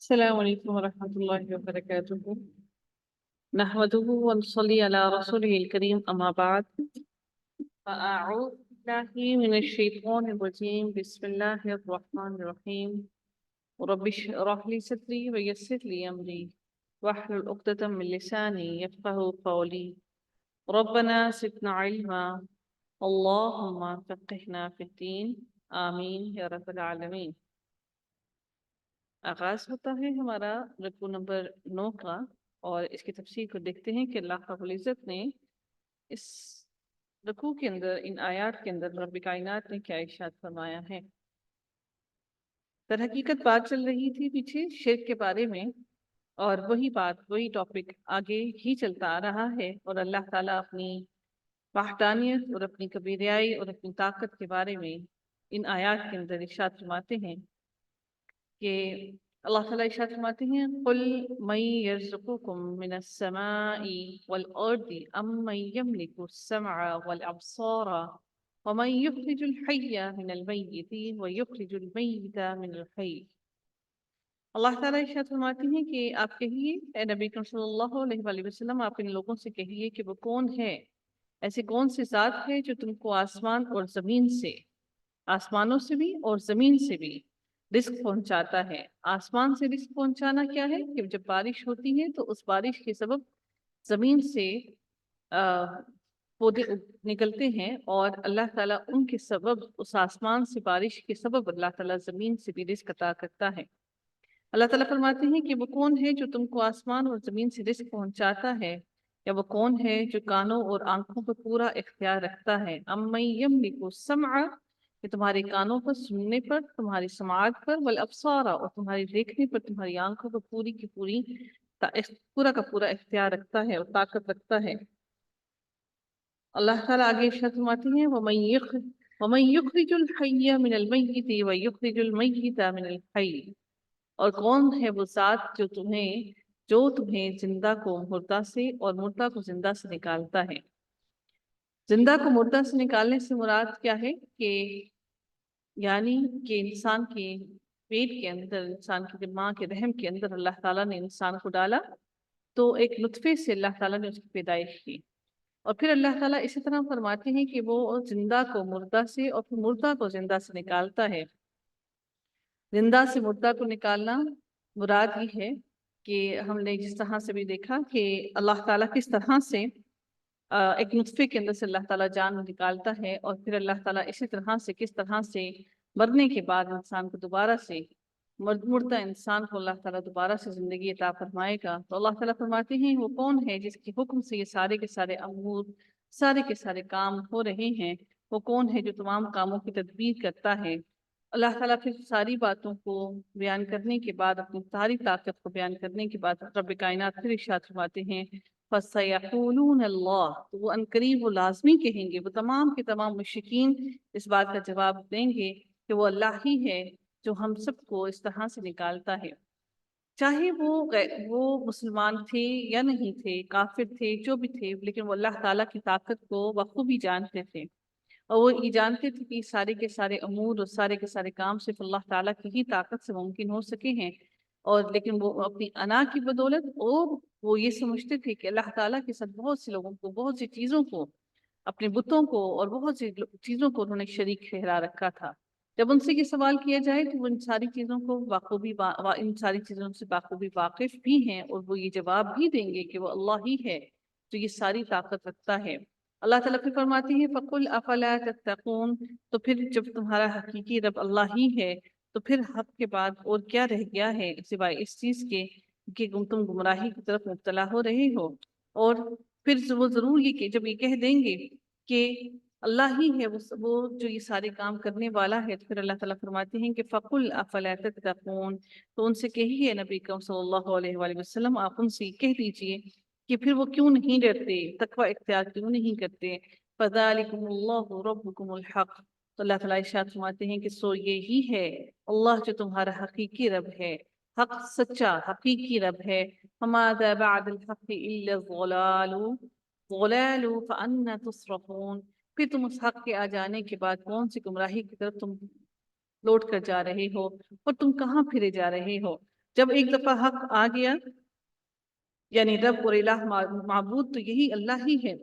السلام عليكم ورحمة الله وبركاته. نحمده ونصلي على رسوله الكريم أما بعد. فأعوذ بالله من الشيطان الرجيم. بسم الله الرحمن الرحيم. رب اشرح لي صدري ويسر لي أمري واحلل عقدة من لساني يفقهوا قولي. ربنا زدنا علما. اللهم فقهنا في الدين. آمين يا رب العالمين. آغاز ہوتا ہے ہمارا رکوع نمبر 9 کا، اور اس کی تفسیر کو دیکھتے ہیں کہ اللہ رب العزت نے اس رکوع کے اندر، ان آیات کے اندر رب کائنات نے کیا ارشاد فرمایا ہے۔ در حقیقت بات چل رہی تھی پیچھے شرک کے بارے میں، اور وہی ٹاپک آگے ہی چلتا آ رہا ہے، اور اللہ تعالیٰ اپنی وحدانیت اور اپنی کبریائی اور اپنی طاقت کے بارے میں ان آیات کے اندر ارشاد فرماتے ہیں کہ اللہ تعالیٰ ارشاد فرماتے ہیں قل من یرزقکم من السماء والارض ام من یملک السمع والابصار ومن یخرج الحی من المیت ویخرج المیت من الحی۔ اللہ تعالیٰ ارشاد فرماتے ہیں کہ آپ کہیے اے نبی کریم صلی اللہ علیہ وآلہ وسلم، آپ ان لوگوں سے کہیے کہ وہ کون ہے، ایسے کون سی ذات ہے جو تم کو آسمان اور زمین سے، آسمانوں سے بھی اور زمین سے بھی رزق پہنچاتا ہے۔ آسمان سے رزق پہنچانا کیا ہے کہ جب بارش ہوتی ہے تو اس بارش کے سبب زمین سے پودے نکلتے ہیں، اور اللہ تعالیٰ ان کے سبب، اس آسمان سے بارش کے سبب اللہ تعالیٰ زمین سے بھی رزق عطا کرتا ہے۔ اللہ تعالیٰ فرماتے ہیں کہ وہ کون ہے جو تم کو آسمان اور زمین سے رزق پہنچاتا ہے، یا وہ کون ہے جو کانوں اور آنکھوں پر پورا اختیار رکھتا ہے۔ اَمَّن یَمْلِکُ السَّمْعَ، کہ تمہارے کانوں پر سننے پر، تمہاری سماعت پر، والابصار، اور تمہاری دیکھنے پر، تمہاری آنکھوں پر پوری کی پوری پورا کا پورا اختیار رکھتا ہے اور طاقت رکھتا ہے۔ اللہ تعالیٰ آگے ارشاد فرماتے ہیں وَمَن يُخْرِجُ الْحَيَّ مِنَ الْمَيِّتِ وَيُخْرِجُ الْمَيِّتَ مِنَ الْحَيِّ، اور کون ہے وہ ذات جو تمہیں زندہ کو مردہ سے اور مردہ کو زندہ سے نکالتا ہے۔ زندہ کو مردہ سے نکالنے سے مراد کیا ہے کہ یعنی کہ انسان کے پیٹ کے اندر، انسان کی ماں کے رحم کے اندر اللہ تعالیٰ نے انسان کو ڈالا، تو ایک نطفے سے اللہ تعالیٰ نے اس کی پیدائش کی، اور پھر اللہ تعالیٰ اسی طرح فرماتے ہیں کہ وہ زندہ کو مردہ سے اور پھر مردہ کو زندہ سے نکالتا ہے۔ زندہ سے مردہ کو نکالنا مراد یہ ہے کہ ہم نے جس طرح سے بھی دیکھا کہ اللہ تعالیٰ کس طرح سے ایک نطفے کے اندر سے اللہ تعالیٰ جان نکالتا ہے، اور پھر اللہ تعالیٰ اسی طرح سے کس طرح سے مرنے کے بعد انسان کو دوبارہ سے مردہ انسان کو اللہ تعالیٰ دوبارہ سے زندگی عطا فرمائے گا۔ تو اللہ تعالیٰ فرماتے ہیں وہ کون ہے جس کے حکم سے یہ سارے کے سارے امور، سارے کے سارے کام ہو رہے ہیں، وہ کون ہے جو تمام کاموں کی تدبیر کرتا ہے۔ اللہ تعالیٰ پھر ساری باتوں کو بیان کرنے کے بعد، اپنی ساری طاقت کو بیان کرنے کے بعد رب کائنات پھر ارشاد فرماتے ہیں فَسَيَقُولُونَ اللَّهُ، تو وہ عنقریب وہ لازمی کہیں گے، وہ تمام کے تمام مشرکین اس بات کا جواب دیں گے کہ وہ اللہ ہی ہے جو ہم سب کو اس طرح سے نکالتا ہے، چاہے وہ مسلمان تھے یا نہیں تھے، کافر تھے، جو بھی تھے، لیکن وہ اللہ تعالیٰ کی طاقت کو بخوبی جانتے تھے، اور وہ یہ جانتے تھے کہ سارے کے سارے امور اور سارے کے سارے کام صرف اللہ تعالیٰ کی ہی طاقت سے ممکن ہو سکے ہیں، اور لیکن وہ اپنی انا کی بدولت، اور وہ یہ سمجھتے تھے کہ اللہ تعالیٰ کے ساتھ بہت سے لوگوں کو، بہت سی چیزوں کو، اپنے بتوں کو اور بہت سی چیزوں کو انہوں نے شریک ٹھہرا رکھا تھا۔ جب ان سے یہ سوال کیا جائے تو وہ ان ساری چیزوں کو ان ساری چیزوں سے بخوبی واقف بھی ہیں، اور وہ یہ جواب بھی دیں گے کہ وہ اللہ ہی ہے جو یہ ساری طاقت رکھتا ہے۔ اللہ تعالیٰ پھر فرماتے ہیں فَقُلْ أَفَلَا تَتَّقُونَ، تو پھر جب تمہارا حقیقی رب اللہ ہی ہے تو پھر حق کے بعد اور کیا رہ گیا ہے سوائے اس چیز کے کہ تم گمراہی کی طرف مبتلا ہو رہے ہو۔ اور پھر وہ ضرور یہ جب یہ کہہ دیں گے کہ اللہ ہی ہے وہ جو یہ سارے کام کرنے والا ہے، تو پھر اللہ تعالیٰ فرماتے ہیں کہ فَقُلْ أَفَلَا تَتَّقُونَ، تو ان سے کہیے نبی کریم صلی اللہ علیہ وآلہ وسلم، آپ ان سے کہہ دیجئے کہ پھر وہ کیوں نہیں ڈرتے، تقوی اختیار کیوں نہیں کرتے۔ فَذَلِكُمُ اللَّهُ رَبُّكُمُ الْحَقُّ، تو اللہ تعالیٰ ارشاد فرماتے ہیں کہ سو یہی ہے اللہ جو تمہارا حقیقی رب ہے، حق سچا حقیقی رب ہے۔ فَمَاذَا بَعْدَ الْحَقِّ إِلَّا الضَّلَالُ فَأَنَّىٰ تُصْرَفُونَ، پھر تم اس حق کے آ جانے کے بعد کون سی گمراہی کی طرف تم لوٹ کر جا رہے ہو، اور تم کہاں پھرے جا رہے ہو۔ جب ایک دفعہ حق آ گیا، یعنی رب اور الہ معبود تو یہی اللہ ہی ہے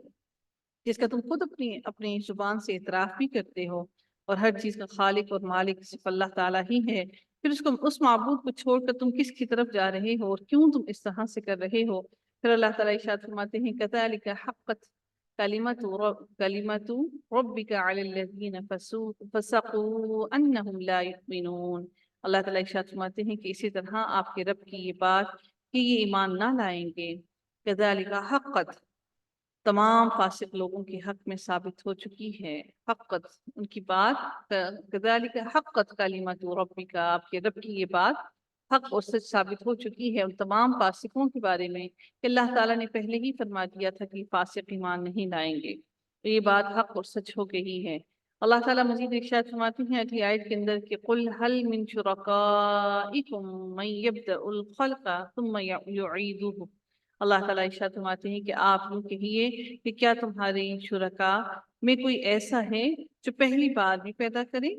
جس کا تم خود اپنی زبان سے اعتراف بھی کرتے ہو، اور ہر چیز کا خالق اور مالک صرف اللہ تعالیٰ ہی ہے، پھر اس معبود کو چھوڑ کر تم کس کی طرف جا رہے ہو اور کیوں تم اس طرح سے کر رہے ہو؟ پھر اللہ تعالیٰ ارشاد فرماتے ہیں کذالک حقت کلمت ربک علی الذین فسقوا انہم لا یؤمنون۔ اللہ تعالیٰ ارشاد فرماتے ہیں کہ اسی طرح آپ کے رب کی یہ بات کہ یہ ایمان نہ لائیں گے، کذالک حقت تمام فاسق لوگوں کے حق میں ثابت ہو چکی ہے، حقت ان کی بات، کذالک حقت کلمت ربک، آپ کے رب کی یہ بات حق اور سچ ثابت ہو چکی ہے ان تمام فاسقوں کے بارے میں کہ اللہ تعالیٰ نے پہلے ہی فرما دیا تھا کہ فاسق ایمان نہیں لائیں گے، تو یہ بات حق اور سچ ہو گئی ہے۔ اللہ تعالیٰ مزید ارشاد فرماتے ہیں اگلی آیت کے اندر کہ قل هل من شرکائکم من یبدأ الخلق ثم یعیدہ۔ اللہ تعالیٰ ارشاد فرماتے ہیں کہ آپ یوں کہیے کہ کیا تمہارے شرکا میں کوئی ایسا ہے جو پہلی بار بھی پیدا کرے،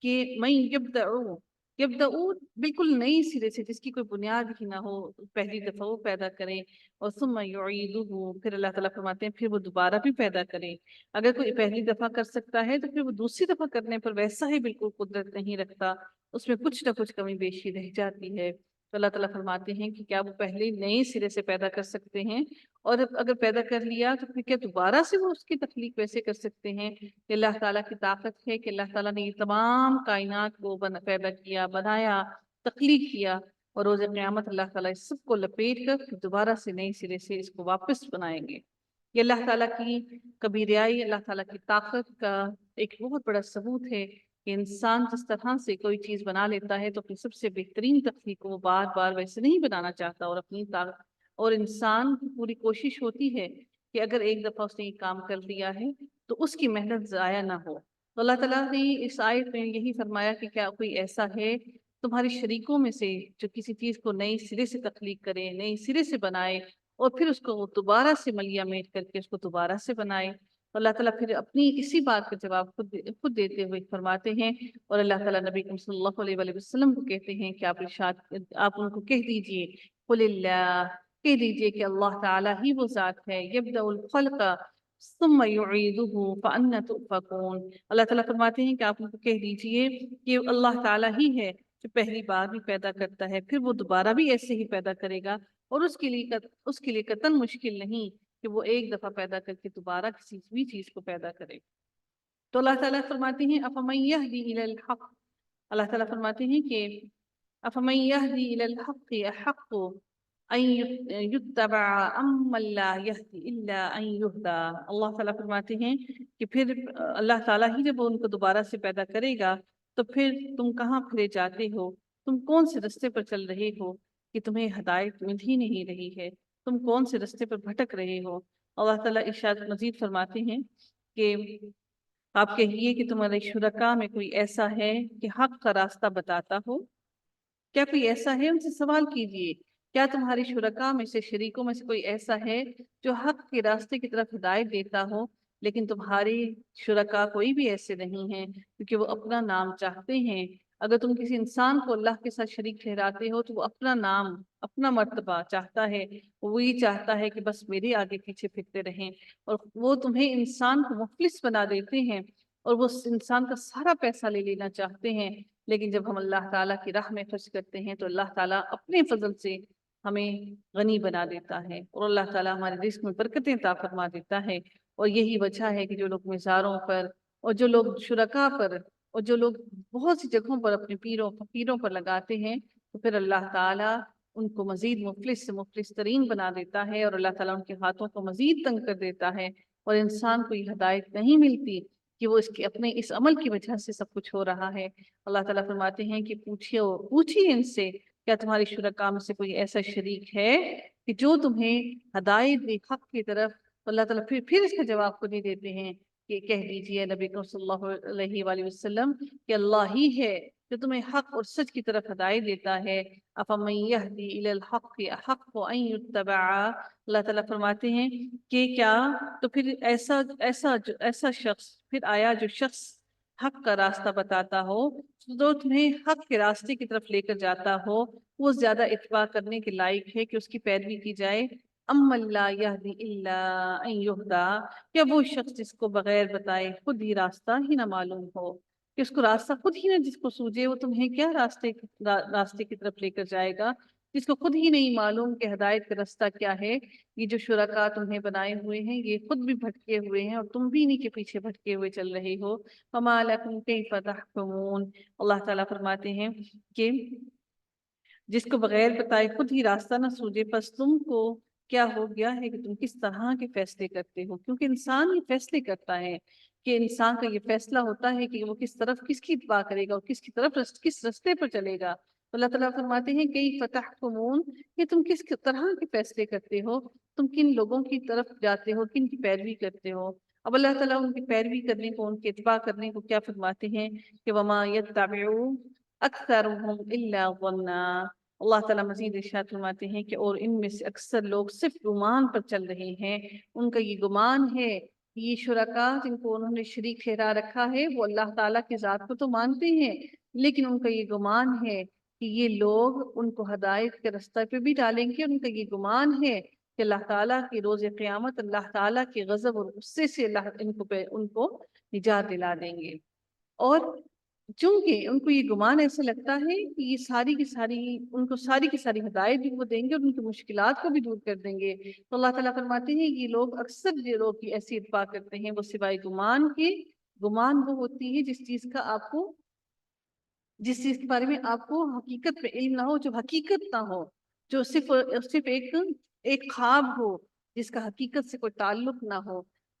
کہ میں یبدأ بالکل نئی سرے سے، جس کی کوئی بنیاد ہی نہ ہو، پہلی دفعہ وہ پیدا کرے، اور ثم یعیدہ، پھر اللہ تعالیٰ فرماتے ہیں پھر وہ دوبارہ بھی پیدا کرے۔ اگر کوئی پہلی دفعہ کر سکتا ہے تو پھر وہ دوسری دفعہ کرنے پر ویسا ہی بالکل قدرت نہیں رکھتا، اس میں کچھ نہ کچھ کمی بیشی رہ جاتی ہے۔ تو اللہ تعالیٰ فرماتے ہیں کہ کیا وہ پہلے نئے سرے سے پیدا کر سکتے ہیں، اور اگر پیدا کر لیا تو پھر کیا دوبارہ سے وہ اس کی تخلیق ویسے کر سکتے ہیں؟ کہ اللہ تعالیٰ کی طاقت ہے کہ اللہ تعالیٰ نے یہ تمام کائنات کو پیدا کیا، بنایا، تخلیق کیا، اور روز قیامت اللہ تعالیٰ اس سب کو لپیٹ کر دوبارہ سے نئے سرے سے اس کو واپس بنائیں گے۔ یہ اللہ تعالیٰ کی کبریائی، اللہ تعالیٰ کی طاقت کا ایک بہت بڑا ثبوت ہے کہ انسان جس طرح سے کوئی چیز بنا لیتا ہے تو اپنی سب سے بہترین تخلیق کو وہ بار بار ویسے نہیں بنانا چاہتا، اور اپنی طاقت، اور انسان کی پوری کوشش ہوتی ہے کہ اگر ایک دفعہ اس نے یہ کام کر لیا ہے تو اس کی محنت ضائع نہ ہو۔ تو اللہ تعالیٰ نے اس آیت میں یہی فرمایا کہ کیا کوئی ایسا ہے تمہاری شریکوں میں سے جو کسی چیز کو نئے سرے سے تخلیق کرے، نئے سرے سے بنائے، اور پھر اس کو وہ دوبارہ سے ملیا میٹ کر کے اس کو دوبارہ سے بنائے؟ تو اللہ تعالیٰ پھر اپنی اسی بات کا جواب خود دیتے ہوئے فرماتے ہیں، اور اللہ تعالیٰ نبی صلی اللہ علیہ وآلہ وسلم کو کہتے ہیں کہ آپ ان کو کہہ دیجئے، قل اللہ، کہہ دیجئے کہ اللہ تعالیٰ ہی وہ ذات ہے، یبدأ الخلق ثم یعیدہ فأنا تؤفکون۔ اللہ تعالیٰ فرماتے ہیں کہ آپ ان کو کہہ دیجئے کہ اللہ تعالیٰ ہی ہے جو پہلی بار بھی پیدا کرتا ہے، پھر وہ دوبارہ بھی ایسے ہی پیدا کرے گا، اور اس کے لیے قطعاً مشکل نہیں کہ وہ ایک دفعہ پیدا کر کے دوبارہ کسی بھی چیز کو پیدا کرے۔ تو اللہ تعالیٰ فرماتے ہیں افمن یہدی الی الحق، اللہ تعالیٰ فرماتے ہیں کہ افمن یہدی الی الحق احق ان یتبع امن لا یہدی الا ان یہدا۔ اللہ تعالیٰ فرماتے ہیں کہ پھر اللہ تعالیٰ ہی جب ان کو دوبارہ سے پیدا کرے گا تو پھر تم کہاں پھرے جاتے ہو، تم کون سے رستے پر چل رہے ہو کہ تمہیں ہدایت مل ہی نہیں رہی ہے، تم کون سے رستے پر بھٹک رہے ہو؟ اللہ تعالیٰ ارشاد مزید فرماتے ہیں کہ آپ کہیے کہ تمہارے شرکا میں کوئی ایسا ہے کہ حق کا راستہ بتاتا ہو؟ کیا کوئی ایسا ہے؟ ان سے سوال کیجئے، کیا تمہاری شرکا میں سے، شریکوں میں سے کوئی ایسا ہے جو حق کے راستے کی طرف ہدایت دیتا ہو؟ لیکن تمہاری شرکا کوئی بھی ایسے نہیں ہیں، کیونکہ وہ اپنا نام چاہتے ہیں۔ اگر تم کسی انسان کو اللہ کے ساتھ شریک ٹھہراتے ہو تو وہ اپنا نام، اپنا مرتبہ چاہتا ہے، وہ یہ چاہتا ہے کہ بس میرے آگے پیچھے پھرتے رہیں، اور وہ تمہیں انسان کو مفلس بنا دیتے ہیں، اور وہ انسان کا سارا پیسہ لے لینا چاہتے ہیں۔ لیکن جب ہم اللہ تعالیٰ کی راہ میں خرچ کرتے ہیں تو اللہ تعالیٰ اپنے فضل سے ہمیں غنی بنا دیتا ہے، اور اللہ تعالیٰ ہمارے رزق میں برکتیں عطا فرما دیتا ہے۔ اور یہی وجہ ہے کہ جو لوگ مزاروں پر، اور جو لوگ شرکا پر، اور جو لوگ بہت سی جگہوں پر اپنے فقیروں پر لگاتے ہیں، تو پھر اللہ تعالیٰ ان کو مزید مفلس سے مفلس ترین بنا دیتا ہے، اور اللہ تعالیٰ ان کے ہاتھوں کو مزید تنگ کر دیتا ہے، اور انسان کو یہ ہدایت نہیں ملتی کہ وہ اپنے اس عمل کی وجہ سے سب کچھ ہو رہا ہے۔ اللہ تعالیٰ فرماتے ہیں کہ پوچھیے ان سے، کیا تمہاری شرکا میں سے کوئی ایسا شریک ہے کہ جو تمہیں ہدایت دے حق کی طرف؟ تو اللہ تعالیٰ پھر اس کا جواب خود ہی دیتے ہیں کہ کہہ دیجئے نبی صلی اللہ علیہ وآلہ وسلم کہ اللہ ہی ہے جو تمہیں حق اور سچ کی طرف ہدایت دیتا ہے۔ افمن یہدی الی الحق احق ان یتبع، اللہ تعالیٰ فرماتے ہیں کہ کیا تو پھر ایسا شخص، پھر آیا جو شخص حق کا راستہ بتاتا ہو، جو تمہیں حق کے راستے کی طرف لے کر جاتا ہو، وہ زیادہ اتباع کرنے کے لائق ہے کہ اس کی پیروی کی جائے۔ امن لا یہدی الا ان یہدا، یا وہ شخص جس کو بغیر بتائے خود ہی راستہ ہی نہ معلوم ہو، کہ اس کو راستہ خود ہی نہ جس کو سوجے، وہ تمہیں کیا راستے کی طرف لے کر جائے گا جس کو خود ہی نہیں معلوم کہ ہدایت کا راستہ کیا ہے۔ یہ جو شرکا تمہیں بنائے ہوئے ہیں یہ خود بھی بھٹکے ہوئے ہیں اور تم بھی انہی کے پیچھے بھٹکے ہوئے چل رہے ہو۔ وما لکم کیف تحکمون، اللہ تعالیٰ فرماتے ہیں کہ جس کو بغیر بتائے خود ہی راستہ نہ سوجے، پس تم کو کیا ہو گیا ہے کہ تم کس طرح کے فیصلے کرتے ہو؟ کیونکہ انسان یہ فیصلے کرتا ہے، کہ انسان کا یہ فیصلہ ہوتا ہے کہ وہ کس طرف کس کی اتباع کرے گا اور کس کی طرف کس رستے پر چلے گا۔ تو اللہ تعالیٰ فرماتے ہیں کیف تحکمون، کہ تم کس طرح کے فیصلے کرتے ہو، تم کن لوگوں کی طرف جاتے ہو، کن کی پیروی کرتے ہو۔ اب اللہ تعالیٰ ان کی پیروی کرنے کو، ان کی اتباع کرنے کو کیا فرماتے ہیں کہ وما يتبع اکثرهم الا ظنا، اللہ تعالیٰ مزید ارشاد فرماتے ہیں کہ اور ان میں سے اکثر لوگ صرف گمان پر چل رہے ہیں، ان کا یہ گمان ہے، یہ شرکا جن کو انہوں نے شریک ٹھہرا رکھا ہے وہ اللہ تعالیٰ کی ذات کو تو مانتے ہیں، لیکن ان کا یہ گمان ہے کہ یہ لوگ ان کو ہدایت کے راستے پہ بھی ڈالیں گے، ان کا یہ گمان ہے کہ اللہ تعالیٰ کی روز قیامت اللہ تعالیٰ کے غضب اور غصے سے اللہ ان کو نجات دلا دیں گے۔ اور چونکہ ان کو یہ گمان ایسا لگتا ہے کہ یہ ساری کی ساری ان کو ساری کی ساری ہدایت بھی وہ دیں گے اور ان کی مشکلات کو بھی دور کر دیں گے، تو اللہ تعالیٰ فرماتے ہیں یہ لوگ اکثر جو لوگ کی ایسی اتباع کرتے ہیں وہ سوائے گمان کے، گمان وہ ہوتی ہے جس چیز کے بارے میں آپ کو حقیقت پہ علم نہ ہو، جو حقیقت نہ ہو، جو صرف ایک خواب ہو جس کا حقیقت سے کوئی تعلق نہ ہو،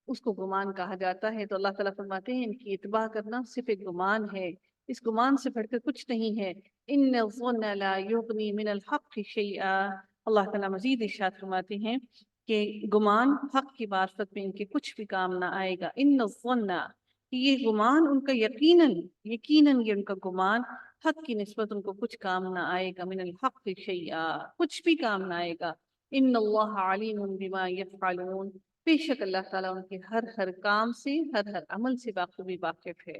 اس کو گمان کہا جاتا ہے۔ تو اللہ تعالیٰ فرماتے ہیں ان کی اتباع کرنا صرف ایک گمان ہے، اس گمان سے بڑھ کر کچھ نہیں ہے۔ ان الظن لا یغنی من الحق شیئا، اللہ تعالیٰ مزید ارشاد فرماتے ہیں کہ گمان حق کی معرفت میں ان کے کچھ بھی کام نہ آئے گا۔ ان الظن، یہ گمان ان کا یقیناً یہ ان کا گمان حق کی نسبت ان کو کچھ کام نہ آئے گا، من الحق شیئا، کچھ بھی کام نہ آئے گا۔ ان اللہ علیم بما یفعلون، بے شک اللہ تعالیٰ ان کے ہر کام سے، ہر عمل سے بخوبی واقف ہے۔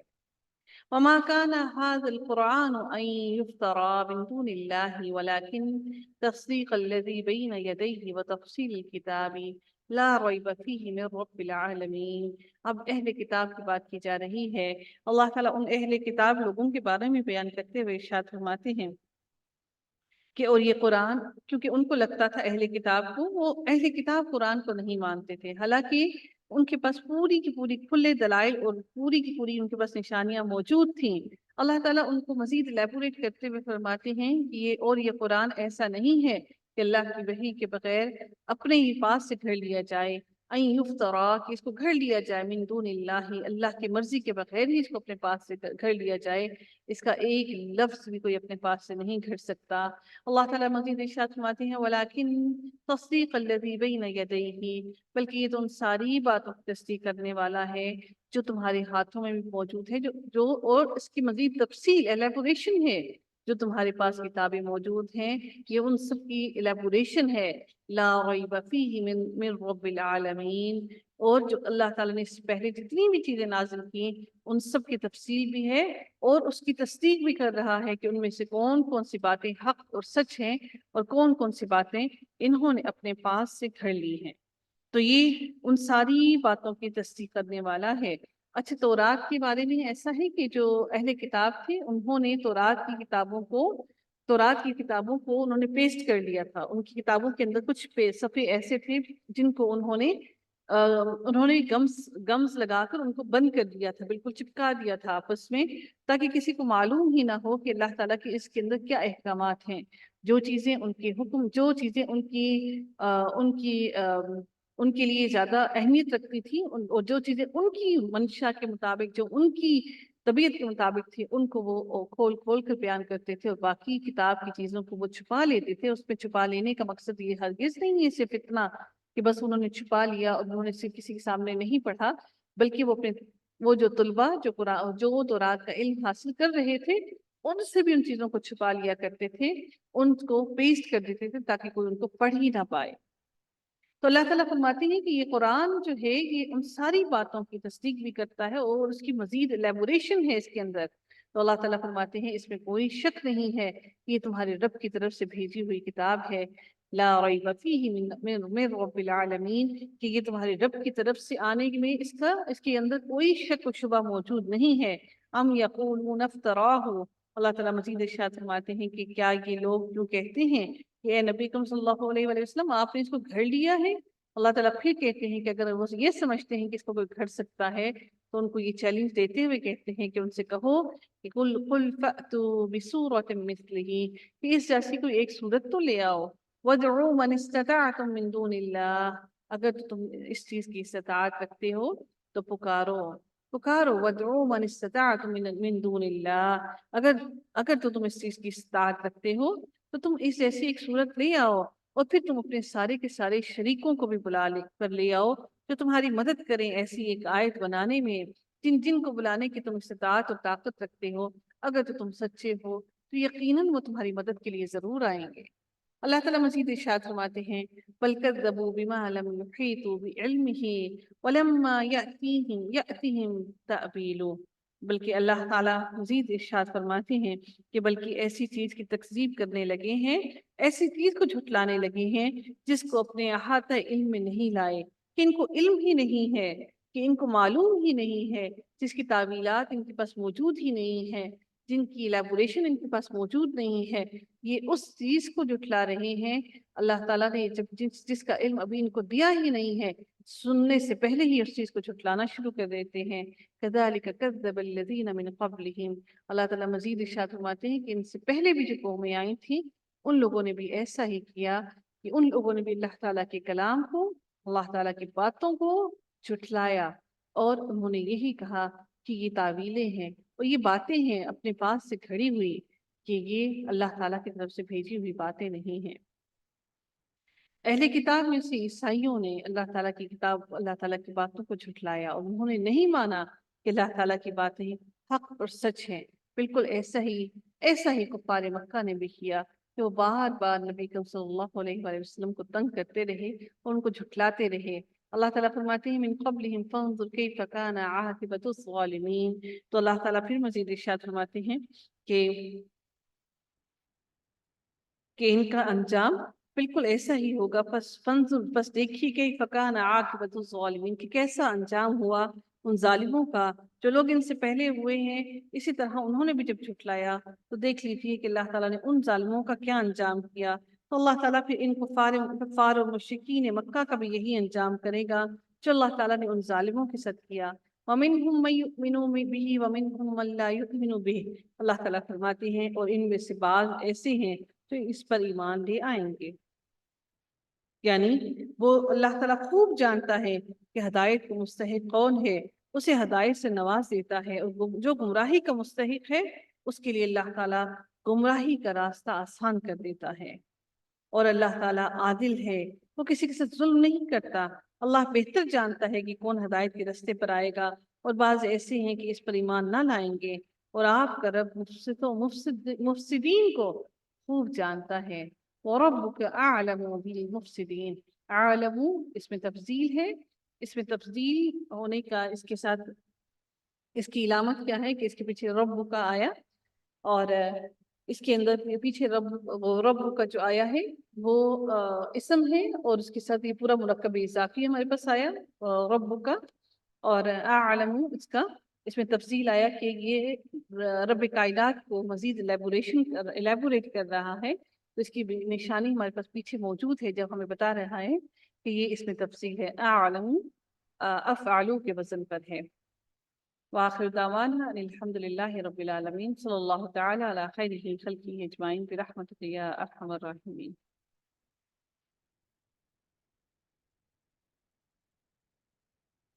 وما كان هذا القرآن أن يفترى من دون الله ولكن تصديق الذي بين يديه وتفصيل الكتاب لا ریب فیہ من رب العالمین۔ اب اہل کتاب کی بات کی جا رہی ہے، اللہ تعالیٰ ان اہل کتاب لوگوں کے بارے میں بیان کرتے ہوئے ارشاد فرماتے ہیں کہ اور یہ قرآن، کیونکہ ان کو لگتا تھا اہل کتاب کو، وہ اہل کتاب قرآن کو نہیں مانتے تھے، حالانکہ ان کے پاس پوری کی پوری کھلے دلائل اور پوری کی پوری ان کے پاس نشانیاں موجود تھیں۔ اللہ تعالیٰ ان کو مزید الیبوریٹ کرتے ہوئے فرماتے ہیں کہ یہ قرآن ایسا نہیں ہے کہ اللہ کی وحی کے بغیر اپنے ہی پاس سے گھڑ لیا جائے، این یفترا، کہ اس کو گھڑ لیا جائے، من دون اللہ، اللہ کی مرضی کے بغیر ہی اس کو اپنے پاس سے گھڑ لیا جائے، اس کا ایک لفظ بھی کوئی اپنے پاس سے نہیں گھڑ سکتا۔ اللہ تعالیٰ مزید ارشاد فرماتے ہیں ولیکن تصدیق الذی بین یدیہ، بلکہ یہ تو ان ساری باتوں کی تصدیق کرنے والا ہے جو تمہارے ہاتھوں میں بھی موجود ہے، جو اور اس کی مزید تفصیل ایلیبوریشن ہے، جو تمہارے پاس کتابیں موجود ہیں یہ ان سب کی ایلیبوریشن ہے۔ لا ریب فیہ من رب العالمین، اور جو اللہ تعالیٰ نے اس سے پہلے جتنی بھی چیزیں نازل کی ان سب کی تفصیل بھی ہے اور اس کی تصدیق بھی کر رہا ہے کہ ان میں سے کون کون سی باتیں حق اور سچ ہیں اور کون کون سی باتیں انہوں نے اپنے پاس سے گھڑ لی ہیں۔ تو یہ ان ساری باتوں کی تصدیق کرنے والا ہے۔ اچھا، تورات کے بارے میں ایسا ہے کہ جو اہل کتاب تھے انہوں نے تورات کی کتابوں کو انہوں نے پیسٹ کر لیا تھا، ان کی کتابوں کے اندر کچھ صفحے ایسے تھے جن کو انہوں نے گمز لگا کر ان کو بند کر دیا تھا، بالکل چپکا دیا تھا آپس میں، تاکہ کسی کو معلوم ہی نہ ہو کہ اللہ تعالیٰ کے اس کے اندر کیا احکامات ہیں، جو چیزیں ان کے حکم، جو چیزیں ان کے لیے زیادہ اہمیت رکھتی تھی اور جو چیزیں ان کی منشا کے مطابق، جو ان کی طبیعت کے مطابق تھی، ان کو وہ کھول کھول کر بیان کرتے تھے، اور باقی کتاب کی چیزوں کو وہ چھپا لیتے تھے۔ اس میں چھپا لینے کا مقصد یہ ہرگز نہیں ہے صرف اتنا کہ بس انہوں نے چھپا لیا اور انہوں نے صرف کسی کے سامنے نہیں پڑھا، بلکہ وہ جو طلباء جو تورات کا علم حاصل کر رہے تھے ان سے بھی ان چیزوں کو چھپا لیا کرتے تھے، ان کو پیسٹ کر دیتے تھے تاکہ کوئی ان کو پڑھ ہی نہ پائے۔ تو اللہ تعالیٰ فرماتے ہیں کہ یہ قرآن جو ہے یہ ان ساری باتوں کی تصدیق بھی کرتا ہے اور اس کی مزید ایلیبوریشن ہے اس کے اندر۔ تو اللہ تعالیٰ فرماتے ہیں اس میں کوئی شک نہیں ہے، یہ تمہارے رب کی طرف سے بھیجی ہوئی کتاب ہے، لا ریب فیہ من رب العالمین، کہ یہ تمہارے رب کی طرف سے آنے میں اس کے اندر کوئی شک و شبہ موجود نہیں ہے۔ ام یقولون افتراہ، اللہ تعالیٰ مزید ارشاد فرماتے ہیں کہ کیا یہ لوگ جو کہتے ہیں کہ اے نبی کریم صلی اللہ علیہ وآلہ وسلم آپ نے اس کو گھڑ لیا ہے، اللہ تعالیٰ پھر کہتے ہیں کہ اگر وہ یہ سمجھتے ہیں کہ اس کو کوئی گھڑ سکتا ہے تو ان کو یہ چیلنج دیتے ہوئے کہتے ہیں کہ ان سے کہو کہ قل فأتوا بسورۃ مثلہ، کہ اس جیسی کوئی ایک صورت تو لے آؤ، وادعوا من استطعتم من دون اللہ، اگر تم اس چیز کی استطاعت رکھتے ہو تو پکارو وادعوا من استطعتم من دون اللہ، اگر تو تم اس چیز کی استطاعت رکھتے ہو تو تم اس جیسی ایک صورت لے آؤ، اور پھر تم اپنے سارے کے سارے شریکوں کو بھی بلا لے آؤ جو تمہاری مدد کریں ایسی ایک آیت بنانے میں، جن کو بلانے کی تم استطاعت اور طاقت رکھتے ہو، اگر تو تم سچے ہو تو یقیناً وہ تمہاری مدد کے لیے ضرور آئیں گے۔ اللہ تعالیٰ مزید ارشاد فرماتے ہیں بل کذبوا بما لم يحيطوا بعلمه ولما يأتهم تأويله، بلکہ اللہ تعالیٰ مزید ارشاد فرماتے ہیں کہ بلکہ ایسی چیز کی تکذیب کرنے لگے ہیں، ایسی چیز کو جھٹلانے لگے ہیں جس کو اپنے احاطہ علم میں نہیں لائے، کہ ان کو علم ہی نہیں ہے، کہ ان کو معلوم ہی نہیں ہے، جس کی تعویلات ان کے پاس موجود ہی نہیں ہے، جن کی ایلیبوریشن ان کے پاس موجود نہیں ہے، یہ اس چیز کو جھٹلا رہے ہیں۔ اللہ تعالیٰ نے جس کا علم ابھی ان کو دیا ہی نہیں ہے، سننے سے پہلے ہی اس چیز کو جھٹلانا شروع کر دیتے ہیں۔ كذلك كذب الذين من قبلهم، اللہ تعالیٰ مزید ارشاد فرماتے ہیں کہ ان سے پہلے بھی جو قومیں آئی تھیں ان لوگوں نے بھی ایسا ہی کیا، کہ ان لوگوں نے بھی اللہ تعالیٰ کے کلام کو، اللہ تعالیٰ کی باتوں کو جھٹلایا، اور انہوں نے یہی کہا کہ یہ تعویلیں ہیں اور یہ باتیں ہیں اپنے پاس سے کھڑی ہوئی، کہ یہ اللہ تعالیٰ کی طرف سے بھیجی ہوئی باتیں نہیں ہیں۔ اہل کتاب میں سے عیسائیوں نے اللہ تعالیٰ کی کتاب، اللہ تعالیٰ کی باتوں کو جھٹلایا، اور انہوں نے نہیں مانا کہ اللہ تعالیٰ کی باتیں حق اور سچ ہیں۔ بالکل ایسا ہی کفار مکہ نے بھی کیا، کہ وہ بار بار نبی کریم صلی اللہ علیہ وآلہ وسلم کو تنگ کرتے رہے اور ان کو جھٹلاتے رہے۔ اللہ تعالیٰ فرماتے ہیں من قبلہم فانظر کیف کان عاقبۃ الظالمین، تو اللہ تعالیٰ پھر مزید ارشاد فرماتے ہیں کہ ان کا انجام بالکل ایسا ہی ہوگا، پس دیکھیے کہ فکان عاقبۃ الظالمین، کہ کیسا انجام ہوا ان ظالموں کا جو لوگ ان سے پہلے ہوئے ہیں۔ اسی طرح انہوں نے بھی جب جھٹلایا تو دیکھ لیجیے کہ اللہ تعالیٰ نے ان ظالموں کا کیا انجام کیا۔ تو اللہ تعالیٰ پھر ان کفار اور مشرکین مکہ کا بھی یہی انجام کرے گا جو اللہ تعالیٰ نے ان ظالموں کے ساتھ کیا۔ وَمِنْهُمْ مَن يُؤْمِنُ بِهِ وَمِنْهُمْ مَن لَا يُؤْمِنُ بِهِ، اللہ تعالیٰ فرماتے ہیں اور ان میں سے بعض ایسے ہیں تو اس پر ایمان لے آئیں گے، یعنی وہ اللہ تعالیٰ خوب جانتا ہے کہ ہدایت کا مستحق کون ہے، اسے ہدایت سے نواز دیتا ہے، اور جو گمراہی کا مستحق ہے اس کے لیے اللہ تعالیٰ گمراہی کا راستہ آسان کر دیتا ہے۔ اور اللہ تعالیٰ عادل ہے، وہ کسی کے ساتھ ظلم نہیں کرتا، اللہ بہتر جانتا ہے کہ کون ہدایت کے راستے پر آئے گا، اور بعض ایسے ہیں کہ اس پر ایمان نہ لائیں گے، اور آپ کا رب مفسدین کو خوب جانتا ہے۔ وَرَبُّكَ أَعْلَمُ بِالْمُفْسِدِينَ، عالم اس میں تفضیل ہے، اس میں تفضیل ہونے کا اس کے ساتھ اس کی علامت کیا ہے کہ اس کے پیچھے رب کا آیا، اور اس کے اندر پیچھے رب کا جو آیا ہے وہ اسم ہے، اور اس کے ساتھ یہ پورا مرکب اضافی ہمارے پاس آیا رب کا، اور اعلم اس میں تفصیل آیا کہ یہ رب کائنات کو مزید الیبوریٹ کر رہا ہے، تو اس کی نشانی ہمارے پاس پیچھے موجود ہے جب ہمیں بتا رہا ہے کہ یہ اس میں تفصیل ہے۔ اعلم افعلو کے وزن پر ہے۔ وآخر دعوانا ان الحمد لله رب العالمين، صلی اللہ تعالی علی خیر خلقه اجمعین برحمتک یا ارحم الراحمین۔